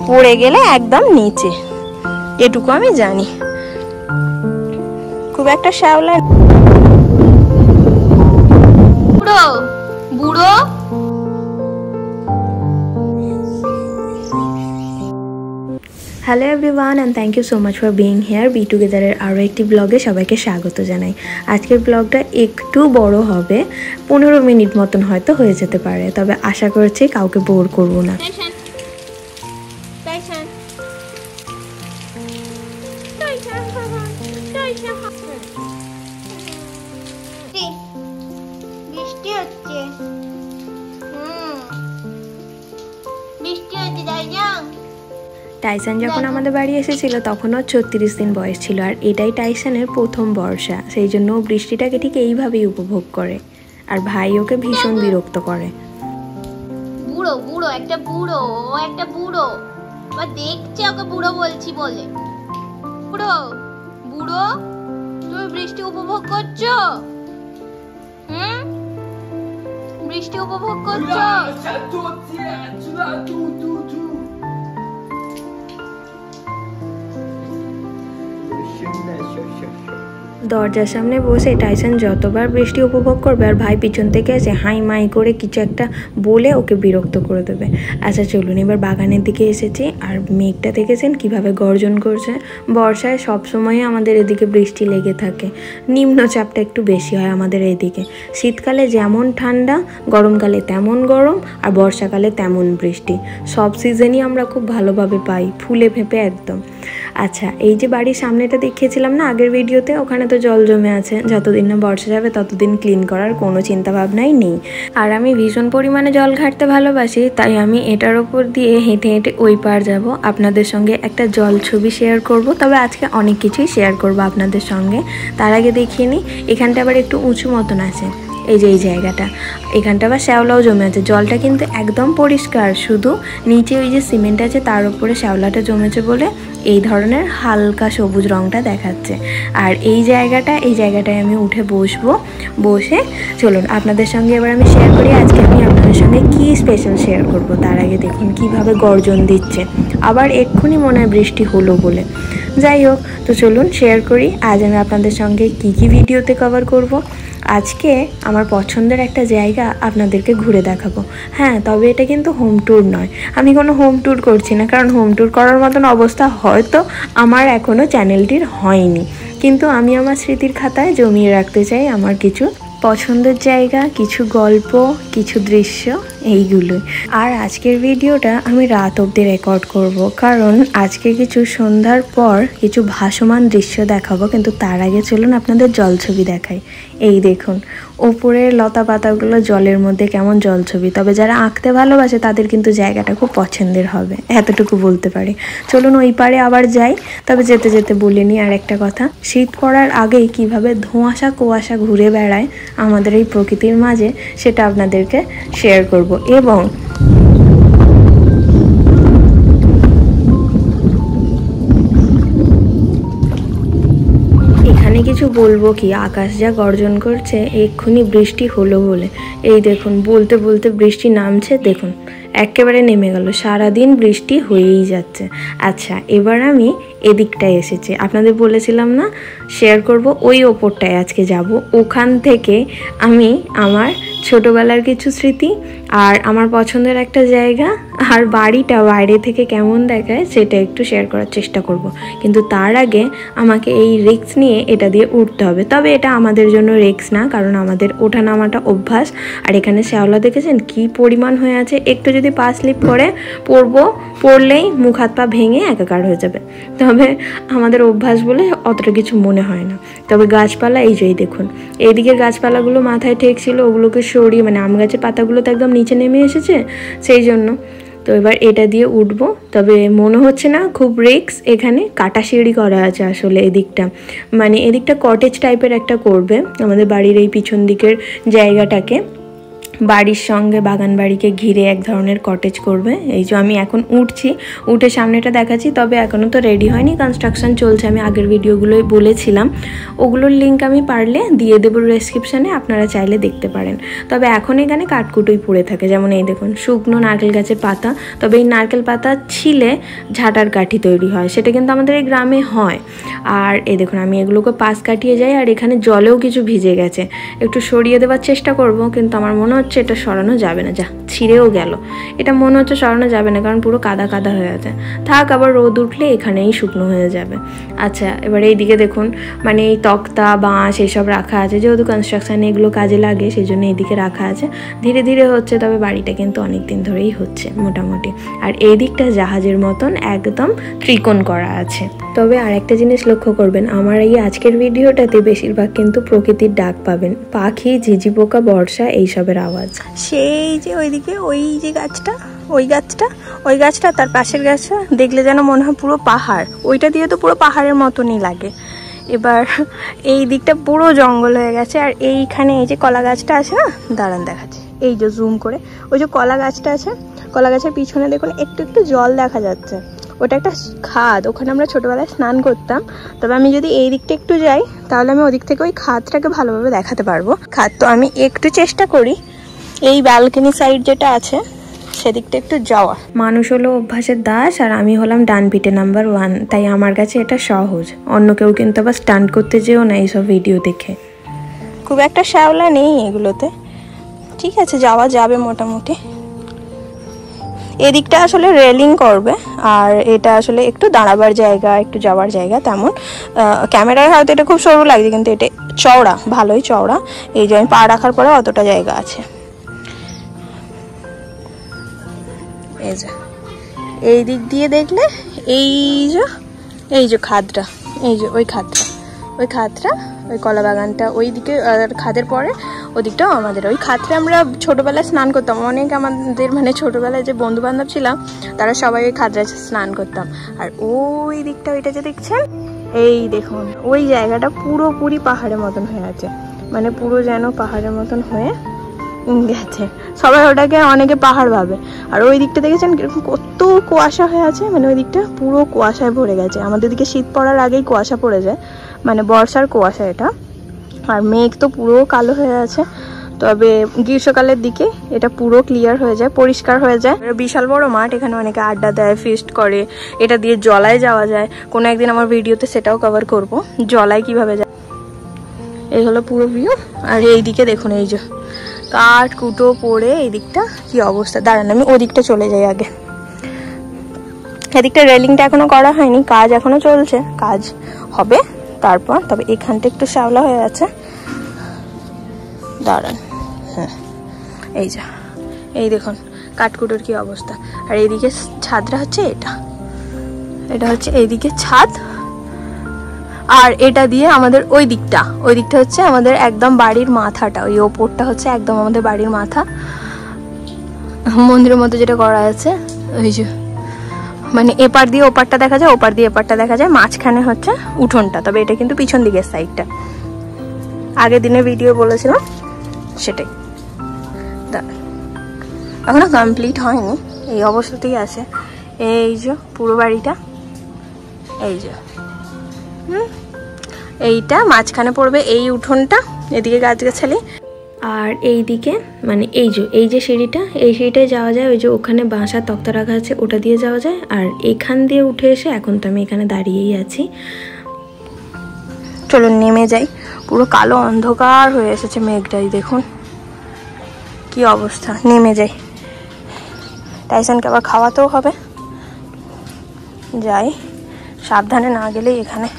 পড়ে গেলে একদম নিচে, এটুকু আমি জানি। খুব একটা শ্যাওলা বুড়ো বুড়ো। Hello everyone and thank you so much for being here. Be টুগেদারের আরও একটি ব্লগে সবাইকে স্বাগত জানাই। আজকের ব্লগটা একটু বড় হবে, 15 মিনিট মতন হয়তো হয়ে যেতে পারে, তবে আশা করছি কাউকে বোর করব না। বৃষ্টি হচ্ছে, বৃষ্টি হচ্ছে যাইজাং। টাইসান যখন আমাদের বাড়ি এসেছিল তখনও 36 দিন বয়স ছিল, আর এটাই টাইসানের প্রথম বর্ষা, সেই জন্য বৃষ্টিটাকে ঠিক এইভাবেই উপভোগ করে। আর ভাই ওকে ভীষণ বিরক্ত করে। বুড়ো বুড়ো একটা বুড়ো, ও একটা বুড়ো, বা দেখছে ওকে বুড়ো বলছি বলে। বুড়ো বুড়ো, তুমি বৃষ্টি উপভোগ করছো? বৃষ্টি উপভোগ করছো? দরজার সামনে বসে টাইসান যতবার বৃষ্টি উপভোগ করবে আর ভাই পিছন থেকে এসে হাই মাই করে কিছু একটা বলে ওকে বিরক্ত করে দেবে। আচ্ছা চলুন, এবার বাগানের দিকে এসেছি। আর মেঘটা দেখেছেন কিভাবে গর্জন করছে। বর্ষায় সবসময় আমাদের এদিকে বৃষ্টি লেগে থাকে, নিম্নচাপটা একটু বেশি হয় আমাদের এদিকে। শীতকালে যেমন ঠান্ডা, গরমকালে তেমন গরম, আর বর্ষাকালে তেমন বৃষ্টি। সব সিজনই আমরা খুব ভালোভাবে পাই, ফুলে ফেঁপে একদম। আচ্ছা, এই যে বাড়ির সামনেটা দেখিয়েছিলাম না আগের ভিডিওতে, ওখানে তো জল জমে আছে। যতদিন না বর্ষা যাবে ততদিন ক্লিন করার কোনো চিন্তা ভাবনাই নেই। আর আমি ভীষণ পরিমাণে জল ঘাটতে ভালোবাসি, তাই আমি এটার ওপর দিয়ে হেঁটে হেঁটে ওই পার যাব। আপনাদের সঙ্গে একটা জল ছবি শেয়ার করব, তবে আজকে অনেক কিছুই শেয়ার করব আপনাদের সঙ্গে। তার আগে দেখিয়ে নিই, এখানটা আবার একটু উঁচু মতন আছে। এই যে এই জায়গাটা, এখানটা আবার শ্যাওলাও জমে আছে। জলটা কিন্তু একদম পরিষ্কার, শুধু নিচে ওই যে সিমেন্ট আছে তার উপরে শ্যাওলাটা জমেছে বলে এই ধরনের হালকা সবুজ রঙটা দেখাচ্ছে। আর এই জায়গাটায় আমি উঠে বসবো। বসে চলুন আপনাদের সঙ্গে এবার আমি শেয়ার করি আজকে আমি আপনাদের সঙ্গে কি স্পেশাল শেয়ার করব। তার আগে দেখুন কিভাবে গর্জন দিচ্ছে, আবার এক্ষুনি মনে হয় বৃষ্টি হলো বলে। যাই হোক, তো চলুন শেয়ার করি আজ আমি আপনাদের সঙ্গে কি ভিডিওতে কভার করব। আজকে আমার পছন্দের একটা জায়গা আপনাদেরকে ঘুরে দেখাবো। হ্যাঁ, তবে এটা কিন্তু হোম ট্যুর নয়, আমি কোনো হোম ট্যুর করছি না, কারণ হোম ট্যুর করার মতন অবস্থা হয়তো আমার এখনও চ্যানেলটির হয়নি। কিন্তু আমি আমার স্মৃতির খাতায় জমিয়ে রাখতে চাই আমার কিছু পছন্দের জায়গা, কিছু গল্প, কিছু দৃশ্য, এইগুলোই। আর আজকের ভিডিওটা আমি রাত অবধি রেকর্ড করব, কারণ আজকে কিছু সন্ধ্যার পর কিছু ভাসমান দৃশ্য দেখাবো। কিন্তু তার আগে চলুন আপনাদের জলছবি দেখাই। এই দেখুন ওপরের লতা পাতাগুলো জলের মধ্যে কেমন জলছবি। তবে যারা আঁকতে ভালোবাসে তাদের কিন্তু জায়গাটা খুব পছন্দের হবে, এতটুকু বলতে পারি। চলুন ওই পারে আবার যাই। তবে যেতে যেতে বলে নিই আর একটা কথা, শীত পড়ার আগেই কিভাবে ধোঁয়াশা কুয়াশা ঘুরে বেড়ায় আমাদের এই প্রকৃতির মাঝে, সেটা আপনাদেরকে শেয়ার করব। এবং এখানে কিছু বলবো কি, আকাশ যা গর্জন করছে এক্ষুনি বৃষ্টি হলো বলে। এই দেখুন বলতে বলতে বৃষ্টি নামছে, দেখুন একেবারে নেমে গেল। সারাদিন বৃষ্টি হয়েই যাচ্ছে। আচ্ছা, এবার আমি এদিকটায় এসেছি, আপনাদের বলেছিলাম না শেয়ার করব, ওই ওপরটায় আজকে যাব। ওখান থেকে আমি আমার ছোটোবেলার কিছু স্মৃতি আর আমার পছন্দের একটা জায়গা আর বাড়িটা বাইরে থেকে কেমন দেখায় সেটা একটু শেয়ার করার চেষ্টা করব। কিন্তু তার আগে আমাকে এই রিস্ক নিয়ে এটা দিয়ে উঠতে হবে। তবে এটা আমাদের জন্য রিস্ক না, কারণ আমাদের ওঠা নামাটা অভ্যাস। আর এখানে শ্যাওলা দেখেছেন কি পরিমাণ হয়ে আছে, একটু যদি পা স্লিপ করে পড়লেই মুখ হাত পা ভেঙে একাকার হয়ে যাবে। তবে আমাদের অভ্যাস বলে অতটা কিছু মনে হয় না। তবে গাছপালা এই যেই দেখুন, এইদিকের গাছপালাগুলো মাথায় ঠেকছিল, ওগুলোকে সরিয়ে, মানে আম গাছের পাতাগুলো তো একদম নিচে নেমে এসেছে, সেই জন্য। তো এবার এটা দিয়ে উঠবো। তবে মনে হচ্ছে না খুব রিস্ক, এখানে কাটা সিঁড়ি করা আছে আসলে এদিকটা, মানে এদিকটা কটেজ টাইপের একটা করবে আমাদের বাড়ির এই পিছন দিকের জায়গাটাকে। বাড়ির সঙ্গে বাগান বাড়িকে ঘিরে এক ধরনের কটেজ করবে। এই যে আমি এখন উঠছি, উঠে সামনেটা দেখাচ্ছি, তবে এখনও তো রেডি হয়নি, কনস্ট্রাকশন চলছে। আমি আগের ভিডিওগুলোই বলেছিলাম, ওগুলোর লিঙ্ক আমি পারলে দিয়ে দেবো ডেসক্রিপশানে, আপনারা চাইলে দেখতে পারেন। তবে এখন এখানে কাঠকুটোই পড়ে থাকে, যেমন এই দেখুন শুকনো নারকেল গাছের পাতা, তবে এই নারকেল পাতা ছিলে ঝাঁটার কাঠি তৈরি হয়, সেটা কিন্তু আমাদের এই গ্রামে হয়। আর এই দেখুন আমি এগুলোকে পাশ কাটিয়ে যাই, আর এখানে জলেও কিছু ভিজে গেছে, একটু সরিয়ে দেওয়ার চেষ্টা করব, কিন্তু আমার মনে হচ্ছে এটা সরানো যাবে না। যা ছিঁড়েও গেল, এটা মনে হচ্ছে সরানো যাবে না, কারণ পুরো কাদা কাদা হয়ে আছে। থাক, আবার রোদ উঠলে এখানেই শুকনো হয়ে যাবে। আচ্ছা, এবার এইদিকে দেখুন মানে এই তক্তা বাঁশ এইসব রাখা আছে, যেহেতু কনস্ট্রাকশানে এগুলো কাজে লাগে সেই জন্য এইদিকে রাখা আছে। ধীরে ধীরে হচ্ছে, তবে বাড়িটা কিন্তু অনেক দিন ধরেই হচ্ছে মোটামুটি। আর এই দিকটা জাহাজের মতন একদম ত্রিকোণ করা আছে। তবে আর একটা জিনিস লক্ষ্য করবেন, আমার এই আজকের ভিডিওটাতে বেশিরভাগ কিন্তু প্রকৃতির ডাক পাবেন, পাখি, ঝিঝি পোকা, বর্ষা এইসবের আওয়াজ। সেই যে ওইদিকে ওই যে গাছটা, ওই গাছটা তার পাশের গাছটা দেখলে যেন মনে হয় পুরো পাহাড়, ওইটা দিয়ে তো পুরো পাহাড়ের মতনই লাগে। এবার এই দিকটা পুরো জঙ্গল হয়ে গেছে, আর এইখানে এই যে কলা গাছটা আছে না, দাঁড়ান দেখাচ্ছি, এই যে জুম করে, ওই যে কলা গাছটা আছে, কলা গাছের পিছনে দেখুন একটু একটু জল দেখা যাচ্ছে, ওটা একটা খাদ, ওখানে আমরা ছোটোবেলায় স্নান করতাম। তবে আমি যদি এই দিকটা একটু যাই তাহলে আমি ওদিক থেকে ওই খাদটাকে ভালোভাবে দেখাতে পারবো। খাদ তো আমি একটু চেষ্টা করি এই ব্যালকনি সাইড যেটা আছে সেদিকটা একটু যাওয়া। মানুষ হলো অভ্যাসের দাস, আর আমি হলাম ডান পিঠে নাম্বার 1, তাই আমার কাছে এটা সহজ। অন্য কেউ কিন্তু আবার স্টান্ট করতে যেও না এইসব ভিডিও দেখে। খুব একটা শ্যাওলা নেই এগুলোতে, ঠিক আছে, যাওয়া যাবে মোটামুটি। এদিকটা আসলে রেলিং করবে, আর এটা আসলে একটু দাঁড়াবার জায়গা, একটু যাওয়ার জায়গা তেমন। ক্যামেরায় হয়তো এটা খুব সরু লাগছে, কিন্তু এটা চওড়া, ভালোই চওড়া। এই যে আমি পা রাখার পরে অতটা জায়গা আছে। এই যে এই দিক দিয়ে দেখলে এই যে খাদটা, এই যে ওই খাদটা ওই কলা বাগানটা ওই দিকে, আর খাদের পরে ওদিকটাও আমাদের। ওই খাদটা আমরা ছোটোবেলায় স্নান করতাম, অনেক আমাদের মানে ছোটোবেলায় যে বন্ধু বান্ধব ছিলাম তারা সবাই ওই খাদটা স্নান করতাম। আর ওই দিকটা, ওইটা যে দেখছেন, এই দেখুন ওই জায়গাটা পুরোপুরি পাহাড়ের মতন হয়ে আছে, মানে পুরো যেন পাহাড়ের মতন হয়ে গেছে। সবাই ওটাকে অনেকে পাহাড় ভাবে। আর ওই দিকটা দেখেছেন কিরকম কত কুয়াশা হয়ে আছে, মানে ওই দিকটা পুরো কুয়াশায় ভরে গেছে। আমাদের দিকে শীত পড়ার আগেই কুয়াশা পড়ে যায়, মানে বর্ষার কুয়াশা এটা। আর মেঘ তো পুরো কালো হয়ে আছে, তবে গ্রীষ্মকালের দিকে এটা পুরো ক্লিয়ার হয়ে যায়, পরিষ্কার হয়ে যায়। বিশাল বড় মাঠ, এখানে অনেকে আড্ডা দেয়, ফিস্ট করে, এটা দিয়ে জলায় যাওয়া যায়। কোনো একদিন আমার ভিডিওতে সেটাও কভার করব, জলায় কিভাবে যায়। এই হলো পুরো ভিউ। আর এই দিকে দেখুন এই যে কাঠ কুটো পড়ে এই দিকটা কি অবস্থা। দাঁড়ান আমি ওদিকটা চলে যাই আগে। এদিকটা রেলিংটা এখনো করা হয়নি, কাজ এখনো চলছে, কাজ হবে তারপর। তবে এখানটা একটু শ্যাওলা হয়ে আছে, দাঁড়ান। হ্যাঁ এই যে এই দেখুন কাঠকুটোর কি অবস্থা। আর এইদিকে ছাদটা হচ্ছে এটা হচ্ছে এইদিকে ছাদ। আর এটা দিয়ে আমাদের ওই দিকটা হচ্ছে আমাদের একদম বাড়ির মাথাটা, ওই ওপরটা হচ্ছে একদম আমাদের বাড়ির মাথা, মন্দিরের মতো যেটা করা আছে। ওই যে মানে এপার দিয়ে ওপারটা দেখা যায়, ওপার দিয়ে এপারটা দেখা যায়, মাঝখানে হচ্ছে উঠোনটা। তবে এটা কিন্তু পিছন দিকের সাইডটা, আগের দিনের ভিডিও বলেছিলাম সেটাই। এখনো কমপ্লিট হয়নি, এই অবস্থাতেই আছে। এই যে পুরো বাড়িটা, এই যে এইটা মাঝখানে পড়বে এই উঠোনটা, এদিকে গাছগাছালি। আর এই দিকে মানে এই যে সিঁড়িটা, এই সিঁড়িটায় যাওয়া যায়, ওই যে ওখানে বাঁশার তক্তা রাখা আছে, ওটা দিয়ে যাওয়া যায়। আর এখান দিয়ে উঠে এসে এখন তো আমি এখানে দাঁড়িয়েই আছি। চলুন নেমে যাই। পুরো কালো অন্ধকার হয়ে এসেছে মেঘটাই, দেখুন কি অবস্থা। নেমে যাই, টাইসনকে আবার খাওয়াতেও হবে। যাই, সাবধানে না গেলেই এখানে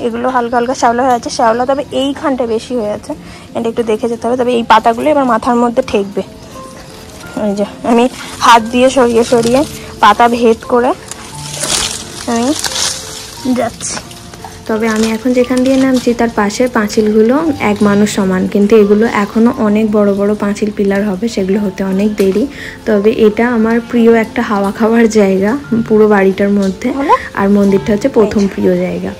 এগুলো হালকা হালকা শ্যাওলা হয়ে আছে, শ্যাওলা তবে এইখানটা বেশি হয়ে আছে, এটা একটু দেখে যেতে হবে। তবে এই পাতাগুলো এবার মাথার মধ্যে ঠেকবে। এই যে আমি হাত দিয়ে সরিয়ে সরিয়ে পাতা ভেদ করে আমি যাচ্ছি। তবে আমি এখন যেখান দিয়ে নামছি তার পাশের পাঁচিলগুলো এক মানুষ সমান, কিন্তু এগুলো এখনও অনেক বড় বড় পাঁচিল পিলার হবে, সেগুলো হতে অনেক দেরি। তবে এটা আমার প্রিয় একটা হাওয়া খাওয়ার জায়গা পুরো বাড়িটার মধ্যে, আর মন্দিরটা হচ্ছে প্রথম প্রিয় জায়গা,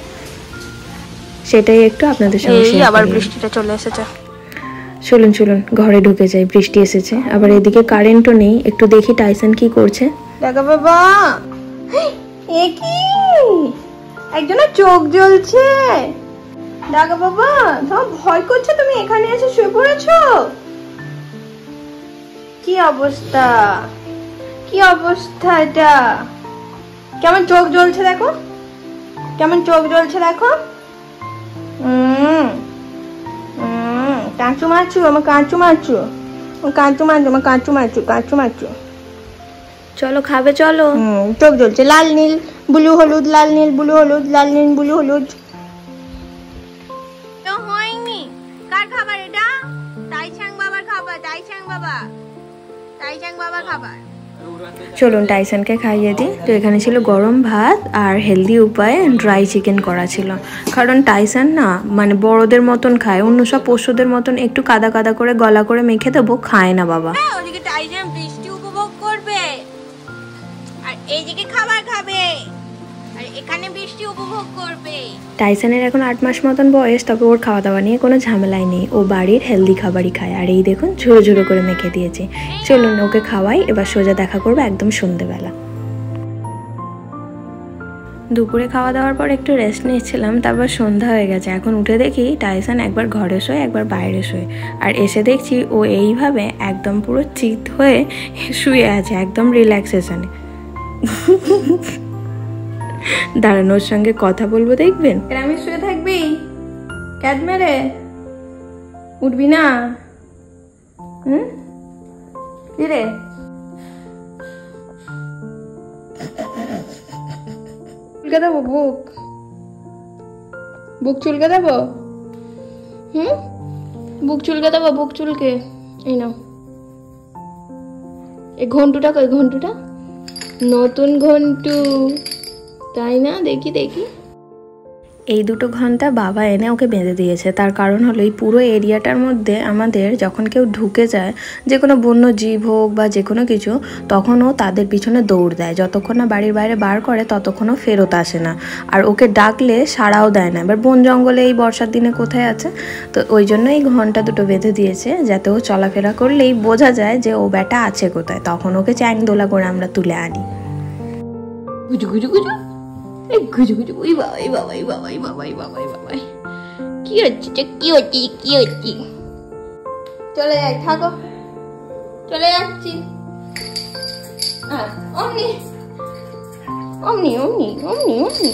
সেটাই একটু আপনাদের সঙ্গে শেয়ার করি। আবার বৃষ্টিটা চলে এসেছে। চলুন চলুন ঘরে ঢুকে যাই, বৃষ্টি এসেছে, আবার এদিকে কারেন্টও নেই। একটু দেখি টাইসন কি করছে। দেখা বাবা, এ কি একজনের চোখ জ্বলছে। দেখা বাবা, তোমার ভয় করছে, তুমি এখানে এসে শুয়ে পড়েছো। কি অবস্থা, কি অবস্থা এটা? কেমন চোখ জ্বলছে দেখো, কেমন চোখ জ্বলছে দেখো। কাঁচু মারছু, আমার কাঁচু মারছু, কাঁচু মারছু, আমার কাঁচু মারছু, কাঁচু মারছু। চলো খাবে চলো। চোখ জ্বলছে, লাল নীল ব্লু হলুদ, লাল নীল ব্লু হলুদ, লাল নীল ব্লু হলুদ। হয়নি, কার খাবার এটা? টাইচাং বাবার খাবার, টাইচাং বাবা, টাইচাং বাবার খাবার। চলুন টাইসনকে খাইয়ে দিই। তো এখানে ছিল গরম ভাত আর হেলদি উপায়ে ড্রাই চিকেন করা ছিল। কারণ টাইসন না মানে বড়দের মতন খায়, অন্য সব পশুদের মতন একটু কাদা কাদা করে গলা করে মেখে দেবো, খায় না বাবা। ওদিকে টাইসন বৃষ্টি উপভোগ করবে আর এইদিকে খাবার খাবে আর এখানে বৃষ্টি উপভোগ করবে। টাইসনের এখন 8 মাস মতন বয়স, তবে ওর খাওয়া দাওয়া নিয়ে কোনো ঝামেলাই নেই। ও বাড়ির হেলদি খাবারই খায়। আর এই দেখুন ঝুড়ো ঝুড়ো করে মেখে দিয়েছি। চলুন ওকে খাওয়াই, এবার সোজা দেখা করবো একদম সন্ধেবেলা। দুপুরে খাওয়া দাওয়ার পর একটু রেস্ট নিচ্ছিলাম, তারপর সন্ধ্যা হয়ে গেছে। এখন উঠে দেখি টাইসন একবার ঘরে শোয় একবার বাইরে শোয়। আর এসে দেখছি ও এইভাবে একদম পুরো চিত হয়ে শুয়ে আছে, একদম রিল্যাক্সেশনে। দাঁড়ানোর সঙ্গে কথা বলবো দেখবেন। আমি শুয়ে থাকবি ক্যাট মেরে, উঠবি না? কি রে, চুলকে দেবো বুক, বুক চুলকে দেবো? বুক চুলকে দেবো, বুক চুলকে। এই নাও, এই ঘন্টুটা কই? ঘন্টুটা নতুন ঘন্টু, তাই না? দেখি দেখি। এই দুটো ঘন্টা বাবা এনে ওকে বেঁধে দিয়েছে। তার কারণ হলো এই পুরো এরিয়াটার মধ্যে আমাদের যখন কেউ ঢুকে যায়, যে কোনো বন্য জীব হোক বা যে কোনো কিছু, তখনও তাদের পিছনে দৌড় দেয়। যতক্ষণ না বাড়ির বাইরে বার করে ততক্ষণও ফেরত আসে না। আর ওকে ডাকলে সাড়াও দেয় না। এবার বন জঙ্গলে এই বর্ষার দিনে কোথায় আছে? তো ওই জন্য এই ঘন্টা দুটো বেঁধে দিয়েছে, যাতে ও চলাফেরা করলেই বোঝা যায় যে ও বেটা আছে কোথায়। তখন ওকে চ্যাং দোলা করে আমরা তুলে আনি। গুজু গুজু গুজু, এই গুজু গুজু, ওই বাবা, এই বাবা, এই বাবা, এই বাবা, এই বাবা, এই বাবা, কি হচ্ছে, কি হচ্ছে, কি হচ্ছে? চলে যাই, থাকো, চলে যাচ্ছি। অমনি অমনি অমনি অমনি অমনি।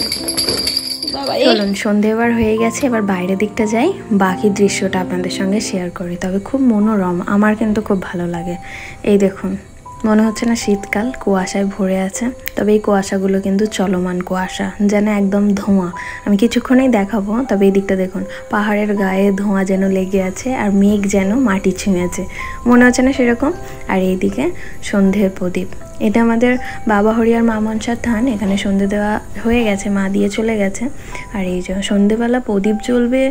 চলুন সন্ধে এবার হয়ে গেছে, এবার বাইরের দিকটা যাই, বাকি দৃশ্যটা আপনাদের সঙ্গে শেয়ার করি। তবে খুব মনোরম, আমার কিন্তু খুব ভালো লাগে। এই দেখুন, মনে হচ্ছে না শীতকাল, কুয়াশায় ভরে আছে। তবে এই কুয়াশাগুলো কিন্তু চলমান কুয়াশা, যেন একদম ধোঁয়া। আমি কিছুক্ষণেই দেখাবো। তবে এই দিকটা দেখুন, পাহাড়ের গায়ে ধোঁয়া যেন লেগে আছে আর মেঘ যেন মাটি ছুঁয়েছে, মনে হচ্ছে না সেরকম? আর এইদিকে সন্ধ্যের প্রদীপ, এটা আমাদের বাবা হরিয়ার মা মনসার থান। এখানে সন্ধে দেওয়া হয়ে গেছে, মা দিয়ে চলে গেছে। আর এই যে সন্ধেবেলা প্রদীপ জ্বলবে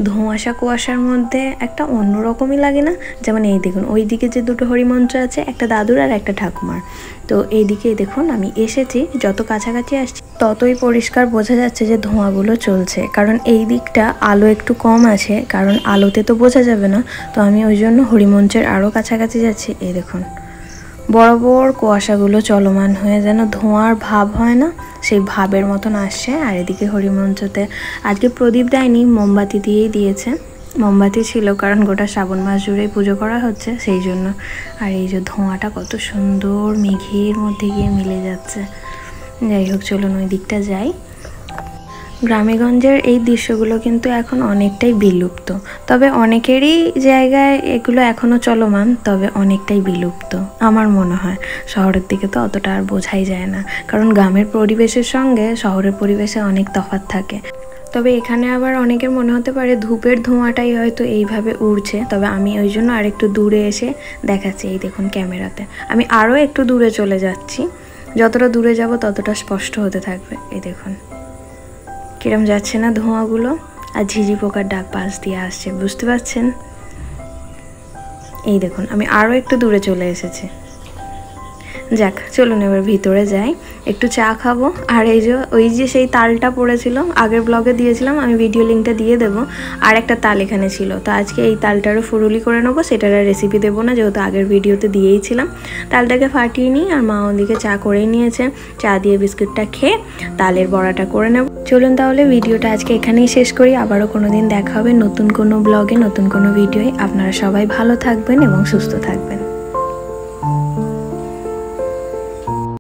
ধোঁয়াশা কুয়াশার মধ্যে, একটা অন্যরকমই লাগে না? যেমন এই দেখুন, ওই দিকে যে দুটো হরিমন্ত্র আছে, একটা দাদুর আর একটা ঠাকুমার। তো এইদিকে দেখুন আমি এসেছি, যত কাছাকাছি আসছি ততই পরিষ্কার বোঝা যাচ্ছে যে ধোঁয়াগুলো চলছে। কারণ এই দিকটা আলো একটু কম আছে, কারণ আলোতে তো বোঝা যাবে না। তো আমি ওই জন্য হরিমন্ত্রের আরও কাছাকাছি যাচ্ছি। এই দেখুন বড় বড় কুয়াশাগুলো চলমান হয়ে যেন ধোঁয়ার ভাব হয় না, সেই ভাবের মতন আসছে। আর এদিকে হরিমন্ত্রতে আজকে প্রদীপ দেয়নি, মোমবাতি দিয়েই দিয়েছে। মোমবাতি ছিল কারণ গোটা শ্রাবণ মাস জুড়েই পুজো করা হচ্ছে, সেই জন্য। আর এই যে ধোঁয়াটা কত সুন্দর মেঘের মধ্যে গিয়ে মিলে যাচ্ছে। যাই হোক, চলুন ওই দিকটা যাই। গ্রামেগঞ্জের এই দৃশ্যগুলো কিন্তু এখন অনেকটাই বিলুপ্ত। তবে অনেকেরই জায়গায় এগুলো এখনও চলমান, তবে অনেকটাই বিলুপ্ত আমার মনে হয়। শহরের দিকে তো অতটা আর বোঝাই যায় না, কারণ গ্রামের পরিবেশের সঙ্গে শহরের পরিবেশে অনেক তফাৎ থাকে। তবে এখানে আবার অনেকের মনে হতে পারে ধূপের ধোঁয়াটাই হয়তো এইভাবে উড়ছে। তবে আমি ওই জন্য আর একটু দূরে এসে দেখাচ্ছি। এই দেখুন ক্যামেরাতে আমি আরও একটু দূরে চলে যাচ্ছি, যতটা দূরে যাব ততটা স্পষ্ট হতে থাকবে। এই দেখুন কিরম যাচ্ছে না ধোঁয়াগুলো, আর ঝিঝি পোকার ডাক পাশ দিয়ে আসছে, বুঝতে পারছেন? এই দেখুন আমি আরও একটু দূরে চলে এসেছি। যাক চলুন এবার ভিতরে যাই, একটু চা খাবো। আর এই যে ওই যে সেই তালটা পড়েছিল, আগের ব্লগে দিয়েছিলাম, আমি ভিডিও লিঙ্কটা দিয়ে দেবো। আর একটা তাল এখানে ছিল, তো আজকে এই তালটারও ফুরুলি করে নেবো। সেটার আর রেসিপি দেবো না, যেহেতু আগের ভিডিওতে দিয়েইছিলাম। তালটাকে ফাটিয়ে নিই, আর মা ওদিকে চা করেই নিয়েছে। চা দিয়ে বিস্কুটটা খেয়ে তালের বড়াটা করে নেব। চলুন তাহলে ভিডিওটা আজকে এখানেই শেষ করি। আবারও কোনো দিন দেখা হবে নতুন কোনো ব্লগে, নতুন কোনো ভিডিওয়ে। আপনারা সবাই ভালো থাকবেন এবং সুস্থ থাকবেন।